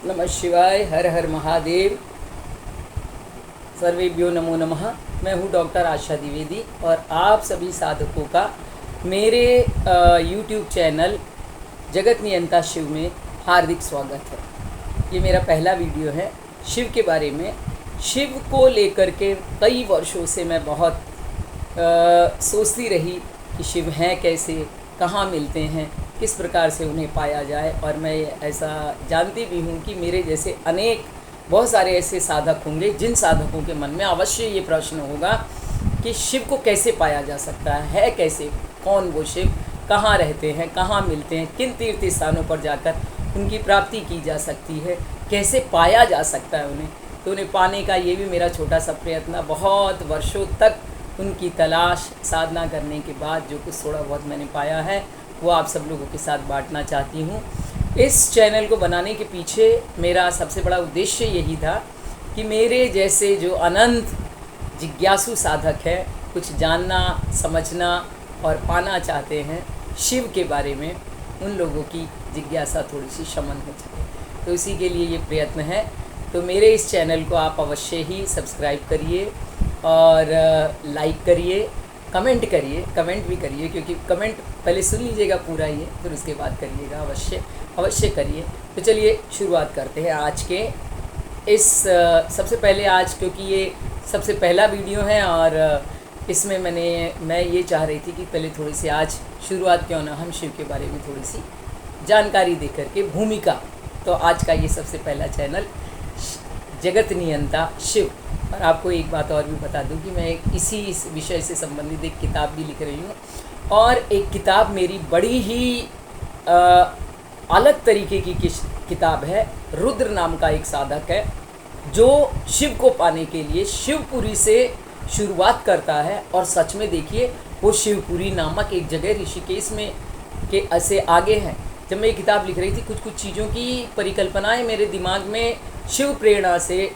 नमः शिवाय। हर हर महादेव। सर्वेभ्यो नमो नमः। मैं हूँ डॉक्टर आशा द्विवेदी और आप सभी साधकों का मेरे यूट्यूब चैनल जगत नियंता शिव में हार्दिक स्वागत है। ये मेरा पहला वीडियो है शिव के बारे में। शिव को लेकर के कई वर्षों से मैं बहुत सोचती रही कि शिव हैं कैसे, कहाँ मिलते हैं, किस प्रकार से उन्हें पाया जाए। और मैं ऐसा जानती भी हूँ कि मेरे जैसे बहुत सारे ऐसे साधक होंगे जिन साधकों के मन में अवश्य ये प्रश्न होगा कि शिव को कैसे पाया जा सकता है कैसे, कौन वो शिव, कहाँ रहते हैं, कहाँ मिलते हैं, किन तीर्थ स्थानों पर जाकर उनकी प्राप्ति की जा सकती है, कैसे पाया जा सकता है उन्हें। तो उन्हें पाने का ये भी मेरा छोटा सा प्रयत्न, बहुत वर्षों तक उनकी तलाश साधना करने के बाद जो कुछ थोड़ा बहुत मैंने पाया है वो आप सब लोगों के साथ बांटना चाहती हूँ। इस चैनल को बनाने के पीछे मेरा सबसे बड़ा उद्देश्य यही था कि मेरे जैसे जो अनंत जिज्ञासु साधक हैं, कुछ जानना, समझना और पाना चाहते हैं शिव के बारे में, उन लोगों की जिज्ञासा थोड़ी सी शमन हो सके, तो इसी के लिए ये प्रयत्न है। तो मेरे इस चैनल को आप अवश्य ही सब्सक्राइब करिए और लाइक करिए, कमेंट करिए, कमेंट भी करिए, क्योंकि कमेंट पहले सुन लीजिएगा पूरा ये, फिर उसके बाद करिएगा, अवश्य करिए। तो चलिए शुरुआत करते हैं आज के इस सबसे पहले आज, क्योंकि ये सबसे पहला वीडियो है और इसमें मैं ये चाह रही थी कि पहले थोड़ी सी आज शुरुआत क्यों ना हम शिव के बारे में थोड़ी सी जानकारी दे करके, भूमिका। तो आज का ये सबसे पहला चैनल जगत नियंता शिव। और आपको एक बात और भी बता दूं कि मैं इसी विषय से संबंधित एक किताब भी लिख रही हूँ, और एक किताब मेरी बड़ी ही अलग तरीके की किताब है। रुद्र नाम का एक साधक है जो शिव को पाने के लिए शिवपुरी से शुरुआत करता है। और सच में देखिए, वो शिवपुरी नामक एक जगह ऋषिकेश में के ऐसे आगे हैं। जब मैं ये किताब लिख रही थी, कुछ चीज़ों की परिकल्पनाएं मेरे दिमाग में शिव प्रेरणा से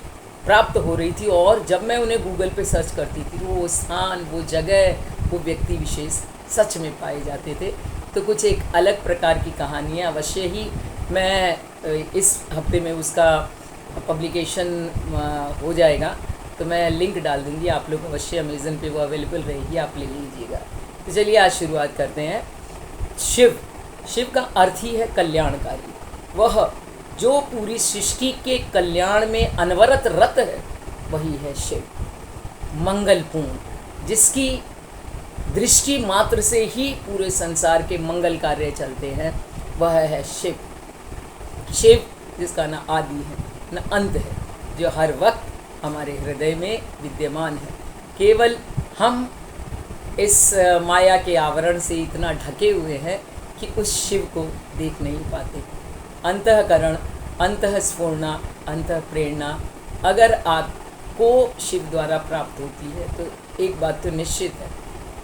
प्राप्त हो रही थी, और जब मैं उन्हें गूगल पे सर्च करती थी वो स्थान, वो जगह, वो व्यक्ति विशेष सच में पाए जाते थे। तो कुछ एक अलग प्रकार की कहानियाँ अवश्य ही मैं इस हफ्ते में उसका पब्लिकेशन हो जाएगा, तो मैं लिंक डाल दूँगी, आप लोग अवश्य अमेज़न पे वो अवेलेबल रहेगी, आप ले लीजिएगा। तो चलिए आज शुरुआत करते हैं। शिव का अर्थ ही है कल्याणकारी। वह जो पूरी सृष्टि के कल्याण में अनवरत रत है वही है शिव। मंगलपूर्ण, जिसकी दृष्टि मात्र से ही पूरे संसार के मंगल कार्य चलते हैं, वह है शिव। शिव जिसका न आदि है न अंत है, जो हर वक्त हमारे हृदय में विद्यमान है। केवल हम इस माया के आवरण से इतना ढके हुए हैं कि उस शिव को देख नहीं पाते। अंतःकरण, अंतःस्फूर्णा, अंतः प्रेरणा अगर आपको शिव द्वारा प्राप्त होती है तो एक बात तो निश्चित है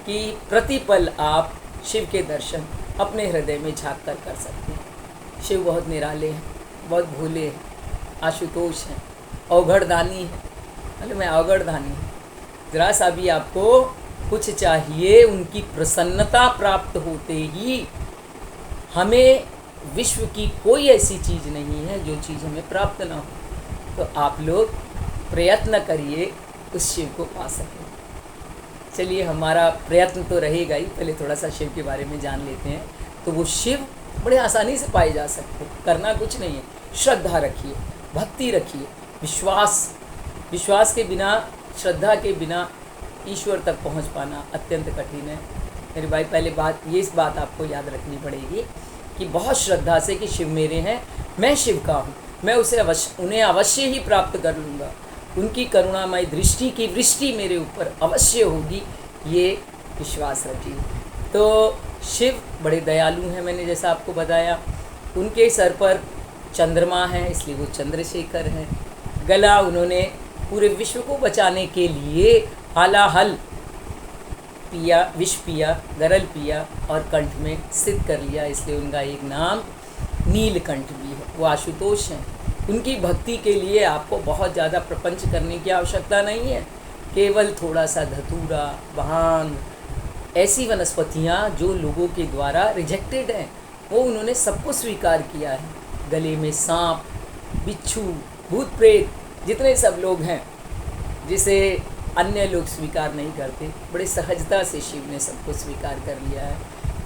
कि प्रतिपल आप शिव के दर्शन अपने हृदय में झांक कर सकते हैं। शिव बहुत निराले हैं, बहुत भोले हैं, आशुतोष हैं, अवघड़दानी हैं। मतलब मैं अवघड़दानी हूँ, जरा सा भी आपको कुछ चाहिए, उनकी प्रसन्नता प्राप्त होते ही हमें विश्व की कोई ऐसी चीज़ नहीं है जो चीज़ हमें प्राप्त ना हो। तो आप लोग प्रयत्न करिए उस शिव को पा सकें। चलिए, हमारा प्रयत्न तो रहेगा ही। पहले थोड़ा सा शिव के बारे में जान लेते हैं। तो वो शिव बड़े आसानी से पाए जा सकते, करना कुछ नहीं है। श्रद्धा रखिए, भक्ति रखिए, विश्वास के बिना, श्रद्धा के बिना ईश्वर तक पहुंच पाना अत्यंत कठिन है मेरे भाई। पहले इस बात आपको याद रखनी पड़ेगी कि बहुत श्रद्धा से कि शिव मेरे हैं, मैं शिव का हूँ, मैं उन्हें अवश्य ही प्राप्त कर लूँगा, उनकी करुणामय दृष्टि की वृष्टि मेरे ऊपर अवश्य होगी, ये विश्वास रखिए। तो शिव बड़े दयालु हैं, मैंने जैसा आपको बताया। उनके सर पर चंद्रमा है, इसलिए वो चंद्रशेखर हैं। गला उन्होंने पूरे विश्व को बचाने के लिए हालाहल पिया, विष पिया, गरल पिया और कंठ में स्थित कर लिया, इसलिए उनका एक नाम नीलकंठ भी है। वो आशुतोष हैं। उनकी भक्ति के लिए आपको बहुत ज़्यादा प्रपंच करने की आवश्यकता नहीं है। केवल थोड़ा सा धतूरा, भांग, ऐसी वनस्पतियाँ जो लोगों के द्वारा रिजेक्टेड हैं, वो उन्होंने सबको स्वीकार किया है। गले में सांप, बिच्छू, भूत प्रेत, जितने सब लोग हैं जिसे अन्य लोग स्वीकार नहीं करते, बड़े सहजता से शिव ने सबको स्वीकार कर लिया है।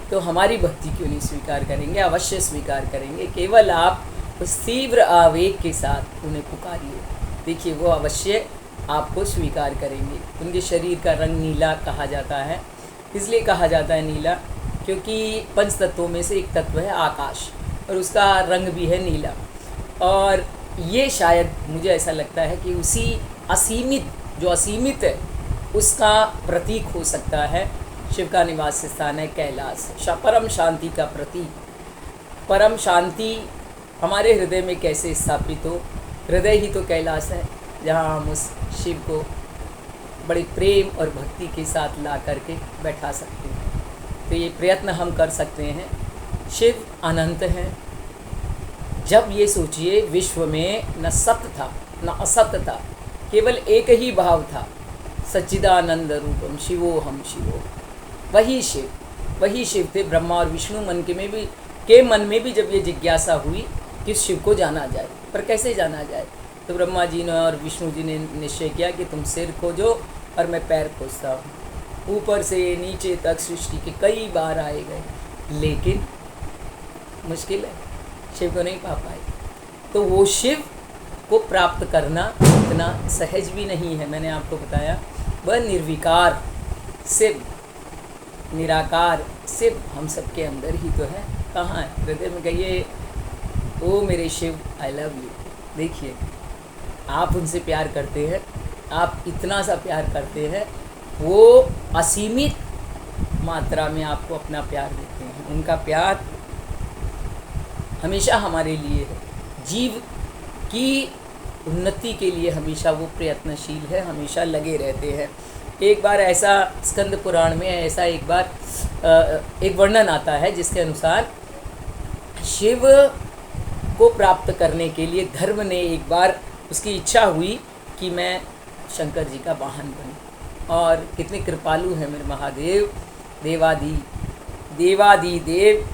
तो हमारी भक्ति क्यों नहीं स्वीकार करेंगे? अवश्य स्वीकार करेंगे। केवल आप उस तीव्र आवेग के साथ उन्हें पुकारिए, देखिए वो अवश्य आपको स्वीकार करेंगे। उनके शरीर का रंग नीला कहा जाता है, इसलिए कहा जाता है नीला क्योंकि पंच तत्वों में से एक तत्व है आकाश, और उसका रंग भी है नीला। और ये शायद मुझे ऐसा लगता है कि उसी असीमित, जो असीमित है, उसका प्रतीक हो सकता है। शिव का निवास स्थान है कैलाश, परम शांति का प्रतीक। परम शांति हमारे हृदय में कैसे स्थापित हो? हृदय ही तो कैलाश है, जहाँ हम उस शिव को बड़े प्रेम और भक्ति के साथ ला करके बैठा सकते हैं। तो ये प्रयत्न हम कर सकते हैं। शिव अनंत हैं। जब ये सोचिए, विश्व में न सत्य था न असत्य था, केवल एक ही भाव था, सच्चिदानंद रूपम शिवोहम शिवो। वही शिव थे। ब्रह्मा और विष्णु के मन में भी जब ये जिज्ञासा हुई कि शिव को जाना जाए, पर कैसे जाना जाए, तो ब्रह्मा जी ने और विष्णु जी ने निश्चय किया कि तुम सिर खोजो और मैं पैर खोजता हूँ। ऊपर से नीचे तक सृष्टि के कई बार आए गए, लेकिन मुश्किल है, शिव को नहीं पा पाए। तो वो शिव को प्राप्त करना इतना सहज भी नहीं है। मैंने आपको बताया, वह निर्विकार शिव, निराकार शिव हम सबके अंदर ही तो है। कहाँ है? हृदय में कहिए, ओ मेरे शिव, आई लव यू। देखिए, आप उनसे प्यार करते हैं, आप इतना सा प्यार करते हैं, वो असीमित मात्रा में आपको अपना प्यार देते हैं। उनका प्यार हमेशा हमारे लिए है, जीव की उन्नति के लिए हमेशा वो प्रयत्नशील है, हमेशा लगे रहते हैं। एक बार ऐसा स्कंद पुराण में ऐसा एक वर्णन आता है जिसके अनुसार शिव को प्राप्त करने के लिए धर्म ने एक बार उसकी इच्छा हुई कि मैं शंकर जी का वाहन बनूं। और कितने कृपालु हैं मेरे महादेव, देवादिदेव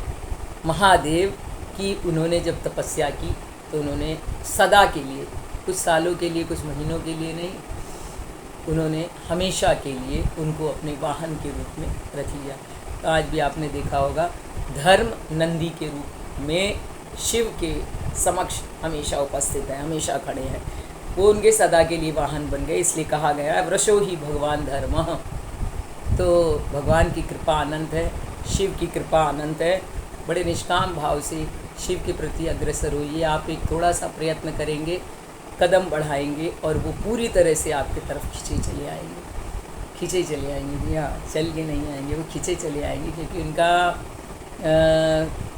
महादेव की। उन्होंने जब तपस्या की तो उन्होंने सदा के लिए, कुछ सालों के लिए, कुछ महीनों के लिए नहीं, उन्होंने हमेशा के लिए उनको अपने वाहन के रूप में रख लिया। तो आज भी आपने देखा होगा, धर्म नंदी के रूप में शिव के समक्ष हमेशा उपस्थित है, हमेशा खड़े हैं। वो उनके सदा के लिए वाहन बन गए, इसलिए कहा गया वृषो ही भगवान धर्म। तो भगवान की कृपा अनंत है, शिव की कृपा अनंत है। बड़े निष्काम भाव से शिव के प्रति अग्रसर होइए। आप एक थोड़ा सा प्रयत्न करेंगे, कदम बढ़ाएंगे और वो पूरी तरह से आपकी तरफ खींचे चले आएंगे। जी हाँ, चल के नहीं आएंगे, वो खींचे चले आएंगे, क्योंकि उनका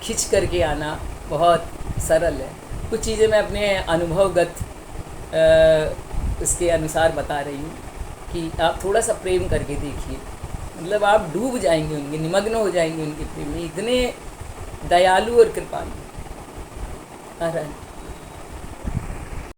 खींच करके आना बहुत सरल है। कुछ चीज़ें मैं अपने अनुभवगत इसके अनुसार बता रही हूँ कि आप थोड़ा सा प्रेम करके देखिए, मतलब आप डूब जाएंगे उनके, निमग्न हो जाएंगे उनके प्रेम में। इतने दयालु और कृपालु।